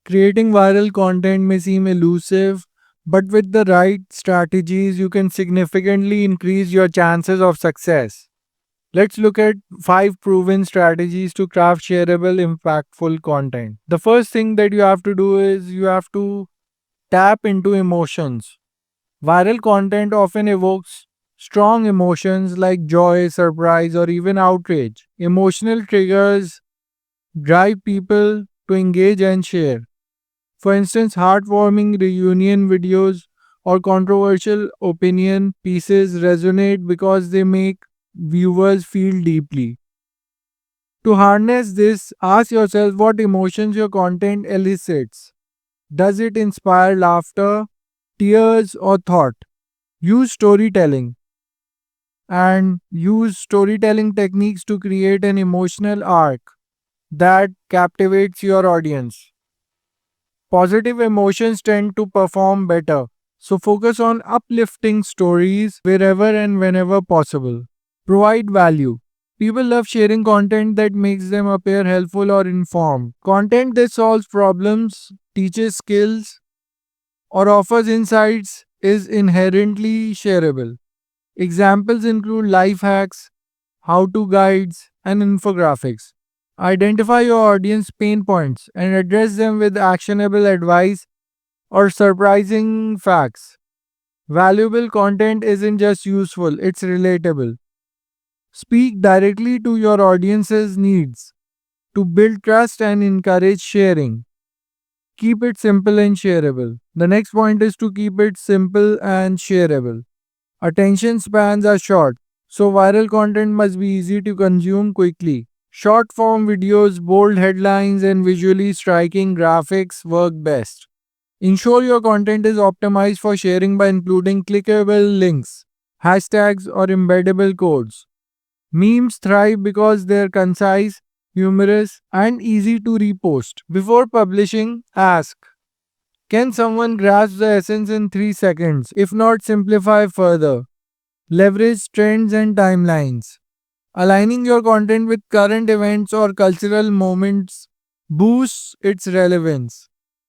Creating viral content may seem elusive, but with the right strategies, you can significantly increase your chances of success. Let's look at 5 proven strategies to craft shareable, impactful content. The first thing that you have to do is you have to tap into emotions. Viral content often evokes strong emotions like joy, surprise, or even outrage. Emotional triggers drive people to engage and share. For instance, heartwarming reunion videos or controversial opinion pieces resonate because they make viewers feel deeply. To harness this, ask yourself what emotions your content elicits. Does it inspire laughter, tears, or thought? Use storytelling and use storytelling techniques to create an emotional arc that captivates your audience. Positive emotions tend to perform better, so focus on uplifting stories wherever and whenever possible. Provide value. People love sharing content that makes them appear helpful or informed. Content that solves problems, teaches skills, or offers insights is inherently shareable. Examples include life hacks, how to guides, and infographics. Identify your audience pain points and address them with actionable advice or surprising facts. Valuable content isn't just useful, it's relatable. Speak directly to your audience's needs to build trust and encourage sharing. Keep it simple and shareable. The next point is to keep it simple and shareable. Attention spans are short, so viral content must be easy to consume quickly. Short form videos, bold headlines, and visually striking graphics work best. Ensure your content is optimized for sharing by including clickable links, hashtags, or embeddable codes. Memes thrive because they're concise, humorous, and easy to repost. Before publishing, ask, can someone grasp the essence in 3 seconds? If not, simplify further. Leverage trends and timelines. Aligning your content with current events or cultural moments boosts its relevance.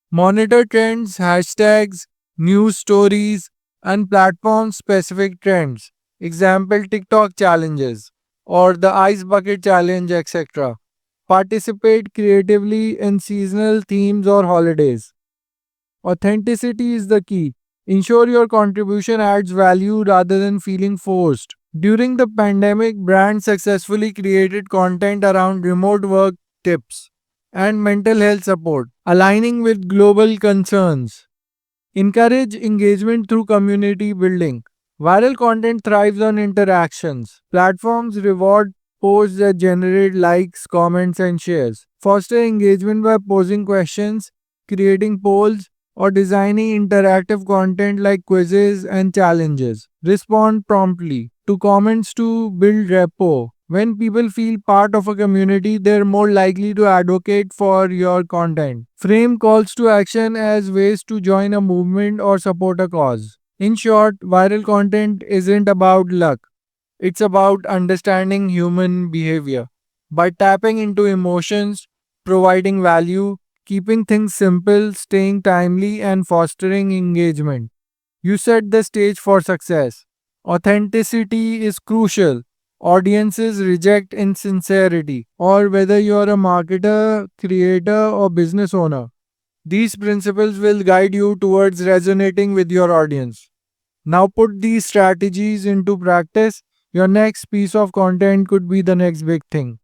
Monitor trends, hashtags, news stories, and platform specific trends. Example TikTok challenges or the Ice Bucket Challenge, etc. Participate creatively in seasonal themes or holidays. Authenticity is the key. Ensure your contribution adds value rather than feeling forced. During the pandemic, brands successfully created content around remote work tips and mental health support, aligning with global concerns. Encourage engagement through community building. Viral content thrives on interactions. Platforms reward posts that generate likes, comments, and shares. Foster engagement by posing questions, creating polls, or designing interactive content like quizzes and challenges. Respond promptly to comments to build rapport. When people feel part of a community, they're more likely to advocate for your content. Frame calls to action as ways to join a movement or support a cause. In short, viral content isn't about luck, it's about understanding human behavior. By tapping into emotions, providing value, keeping things simple, staying timely, and fostering engagement, you set the stage for success. Authenticity is crucial. Audiences reject insincerity, or whether you're a marketer, creator, or business owner. These principles will guide you towards resonating with your audience. Now put these strategies into practice. Your next piece of content could be the next big thing.